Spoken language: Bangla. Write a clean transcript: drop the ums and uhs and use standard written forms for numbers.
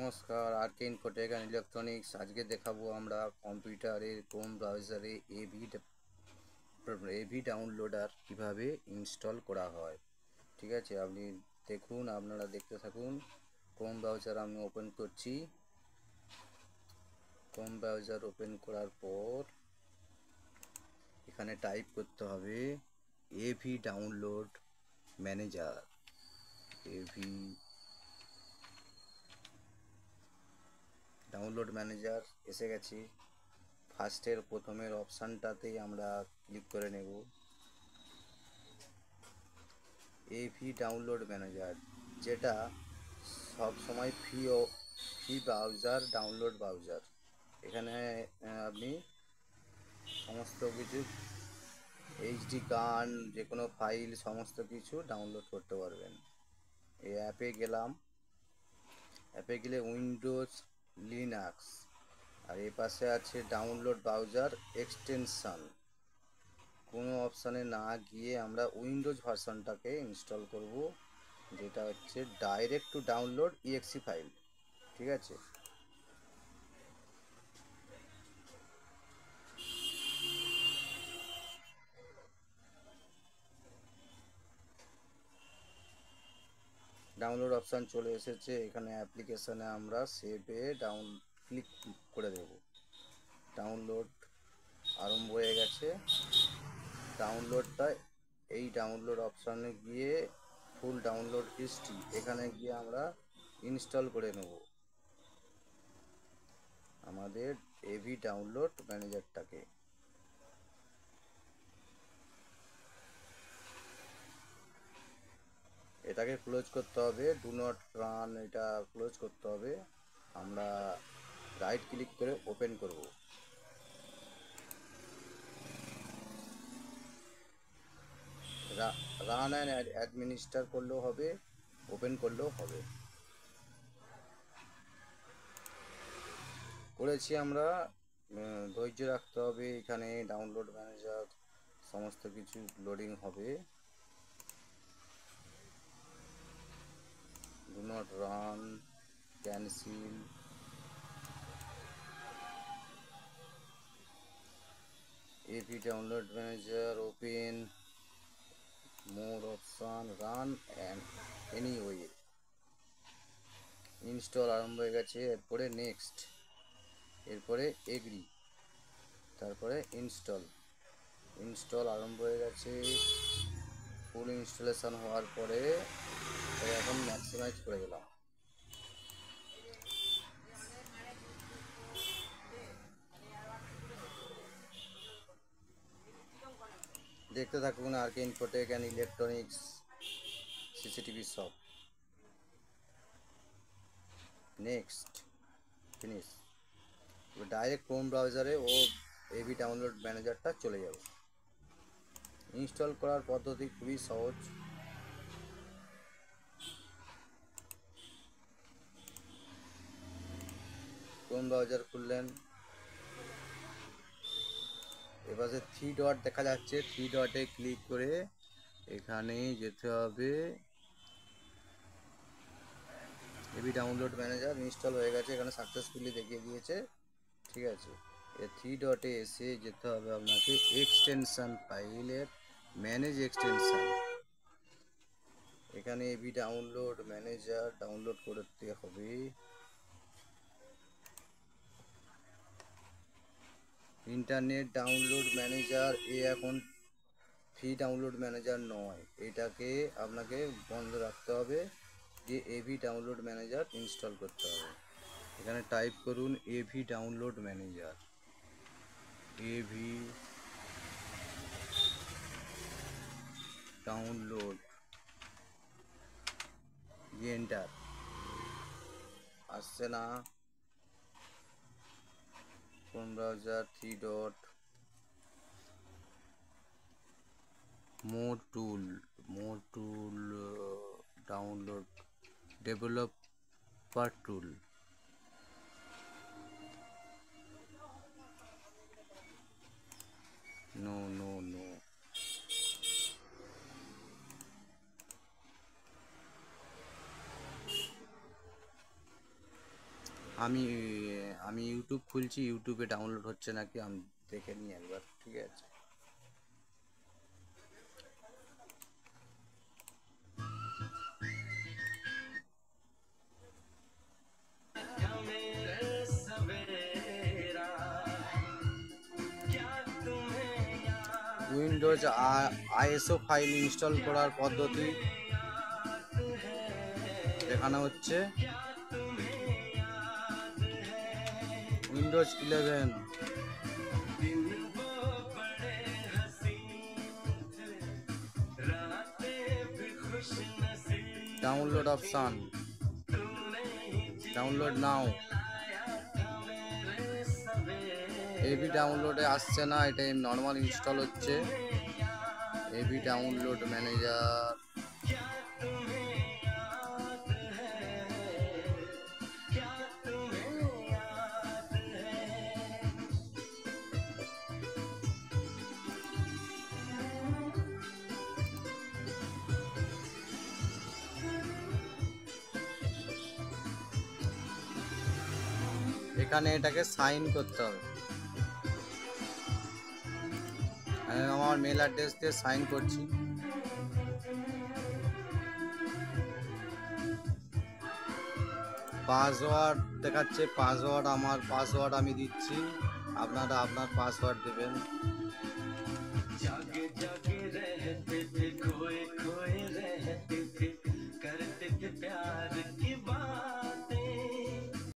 নমস্কার, আরকে ইনফোটেক অ্যান্ড ইলেকট্রনিক্স। আজকে দেখাবো আমরা কম্পিউটারের ক্রোম ব্রাউজারে এভি ডাউনলোডার কিভাবে ইনস্টল করা হয়। ঠিক আছে, আপনি দেখুন, আপনারা দেখতে থাকুন। ক্রোম ব্রাউজার আমি ওপেন করছি। ক্রোম ব্রাউজার ওপেন করার পর এখানে টাইপ করতে হবে AV download manager. AV download manager এসে গেছি। ফার্স্টের প্রথমের অপশানটাতেই আমরা ক্লিক করে নেব। এভি ডাউনলোড ম্যানেজার, যেটা সব সময় ফ্রি ব্রাউজার, ডাউনলোড ব্রাউজার। এখানে আপনি সমস্ত কিছু এইচডি গান, যে কোনো ফাইল, সমস্ত কিছু ডাউনলোড করতে পারবেন। এই অ্যাপে গেলাম। অ্যাপে গেলে উইন্ডোজ, লিনাক্স, আর এ পাশে আছে ডাউনলোড ব্রাউজার এক্সটেনশান। কোনো অপশানে না গিয়ে আমরা উইন্ডোজ ভার্সনটাকে ইনস্টল করব, যেটা হচ্ছে direct to download exe file. ঠিক আছে, ডাউনলোড অপশান চলে এসেছে। এখানে অ্যাপ্লিকেশানে আমরা সেভে ক্লিক করে দেব। ডাউনলোড আরম্ভ হয়ে গেছে। ডাউনলোডটা এই ডাউনলোড অপশানে গিয়ে ফুল ডাউনলোড হিস্ট্রি, এখানে গিয়ে আমরা ইনস্টল করে নেব আমাদের এভি ডাউনলোড ম্যানেজারটাকে। এটাকে ক্লোজ করতে হবে, ডু নট রান, এটা ক্লোজ করতে হবে। আমরা রাইট ক্লিক করে ওপেন করব। রান অ্যান্ড অ্যাডমিনিস্টার করলেও হবে, ওপেন করলেও হবে। করেছি আমরা। ধৈর্য রাখতে হবে। এখানে ডাউনলোড ম্যানেজার সমস্ত কিছু লোডিং হবে। Do not run, cancel, AV download manager open, more option, run and anyway. Install আরম্ভ হয়ে গেছে। এরপরে নেক্সট, এরপরে এগ্রি, তারপরে ইনস্টল আরম্ভ হয়ে গেছে। ফুল ইনস্টলেশন হওয়ার পরে এখন ম্যাক্সিমাইজ করে দিলাম। দেখতে থাকুন RK infotech and electronics CCTV shop. Next, finish. Direct Chrome ব্রাউজারে এভি ডাউনলোড ম্যানেজারটা চলে যাবে। ইনস্টল করার পদ্ধতি খুবই সহজ। ক্রোম ব্রাউজার খুললেন, এবারে থ্রি ডট দেখা যাচ্ছে, থ্রি ডটে ক্লিক করে এখানে যেতে হবে। এভি ডাউনলোড ম্যানেজার ইনস্টল হয়ে গেছে, এখানে সাকসেসফুলি দেখিয়ে দিয়েছে। ঠিক আছে, এই থ্রি ডটে এসে যেতে হবে আপনাকে এক্সটেনশান ফাইলের, ম্যানেজ এক্সটেনশান। এখানে এভি ডাউনলোড ম্যানেজার ডাউনলোড করতে হবে। ইন্টারনেট ডাউনলোড ম্যানেজার এখন ফ্রি ডাউনলোড ম্যানেজার নয়, এটাকে আপনাকে বন্ধ রাখতে হবে, যে এভি ডাউনলোড ম্যানেজার ইনস্টল করতে হবে। এখানে টাইপ করুন AV download manager, AV download, দিয়ে এন্টার। আসছে না। কোন browser, three dot, more tool, download, developer tool. No no no, আমি আমি ইউটিউব খুলছি, ইউটিউবে ডাউনলোড হচ্ছে নাকি আমি দেখে নিই একবার, ঠিক আছে? উইন্ডোজ আইএসও ফাইল ইনস্টল করার পদ্ধতি দেখানো হচ্ছে। Windows 11 download option, download now. AB ডাউনলোডে আসছে না, এটা নর্মাল ইনস্টল হচ্ছে। এবি ডাউনলোড ম্যানেজার, এখানে এটাকে সাইন করতে হবে। আমি আমার মেল অ্যাড্রেস দিয়ে সাইন করছি। পাসওয়ার্ড দেখাচ্ছে, পাসওয়ার্ড আমার পাসওয়ার্ড আমি দিচ্ছি, আপনারা আপনার পাসওয়ার্ড দেবেন।